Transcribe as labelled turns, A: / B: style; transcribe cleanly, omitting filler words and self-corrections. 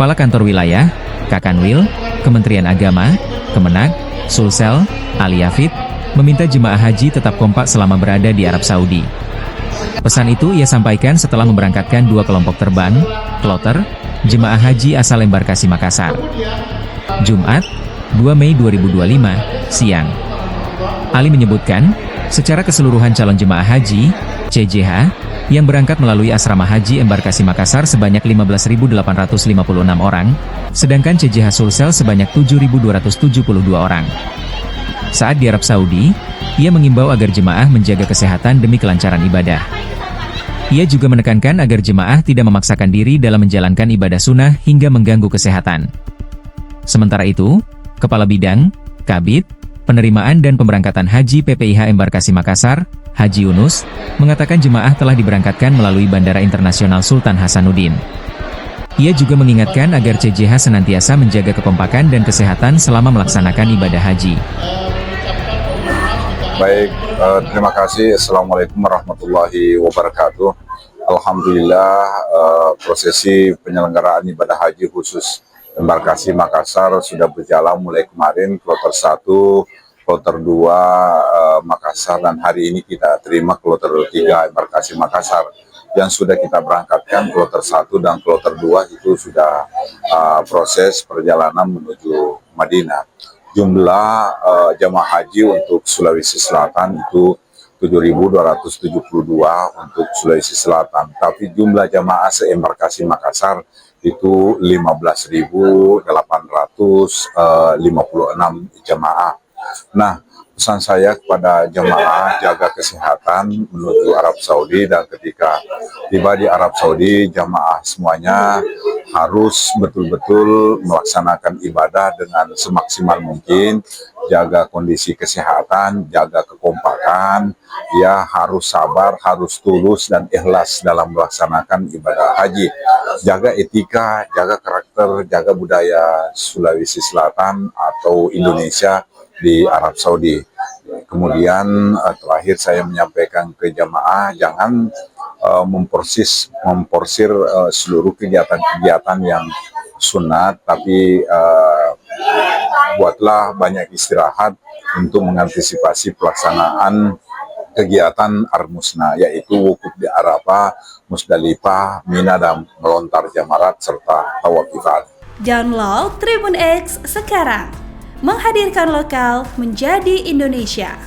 A: Kepala Kantor Wilayah, Kakanwil, Kementerian Agama, Kemenag, Sulsel, Ali Yafid, meminta jemaah haji tetap kompak selama berada di Arab Saudi. Pesan itu ia sampaikan setelah memberangkatkan 2 kelompok terbang, kloter, jemaah haji asal Embarkasi Makassar. Jumat, 2 Mei 2025, siang. Ali menyebutkan, secara keseluruhan calon jemaah haji, CJH, yang berangkat melalui asrama haji Embarkasi Makassar sebanyak 15.856 orang, sedangkan CJH Sulsel sebanyak 7.272 orang. Saat di Arab Saudi, ia mengimbau agar jemaah menjaga kesehatan demi kelancaran ibadah. Ia juga menekankan agar jemaah tidak memaksakan diri dalam menjalankan ibadah sunnah hingga mengganggu kesehatan. Sementara itu, Kepala Bidang, Kabid, Penerimaan dan Pemberangkatan Haji PPIH Embarkasi Makassar, Haji Yunus, mengatakan jemaah telah diberangkatkan melalui Bandara Internasional Sultan Hasanuddin. Ia juga mengingatkan agar CJH senantiasa menjaga kekompakan dan kesehatan selama melaksanakan ibadah haji.
B: Baik, terima kasih. Assalamualaikum warahmatullahi wabarakatuh. Alhamdulillah, prosesi penyelenggaraan ibadah haji khusus Embarkasi Makassar sudah berjalan mulai kemarin, kloter 1, kloter 2 Makassar, dan hari ini kita terima kloter 3 Embarkasi Makassar. Yang sudah kita berangkatkan kloter 1 dan kloter 2 itu sudah proses perjalanan menuju Madinah. Jumlah jamaah haji untuk Sulawesi Selatan itu 7.272 untuk Sulawesi Selatan, tapi jumlah jamaah se-Embarkasi Makassar itu 15.856 jamaah. Nah, pesan saya kepada jamaah, jaga kesehatan menuju Arab Saudi, dan ketika tiba di Arab Saudi, jamaah semuanya harus betul-betul melaksanakan ibadah dengan semaksimal mungkin, jaga kondisi kesehatan, jaga kekompakan, ya harus sabar, harus tulus dan ikhlas dalam melaksanakan ibadah haji. Jaga etika, jaga karakter, jaga budaya Sulawesi Selatan atau Indonesia di Arab Saudi. Kemudian terakhir saya menyampaikan ke jamaah, jangan memporsir seluruh kegiatan-kegiatan yang sunat, tapi buatlah banyak istirahat untuk mengantisipasi pelaksanaan kegiatan Armusna, yaitu wukuf di Arafah, Musdalifah, Mina, dan melontar jamarat serta tawaf ifad.
C: Download Tribun X sekarang, menghadirkan lokal menjadi Indonesia.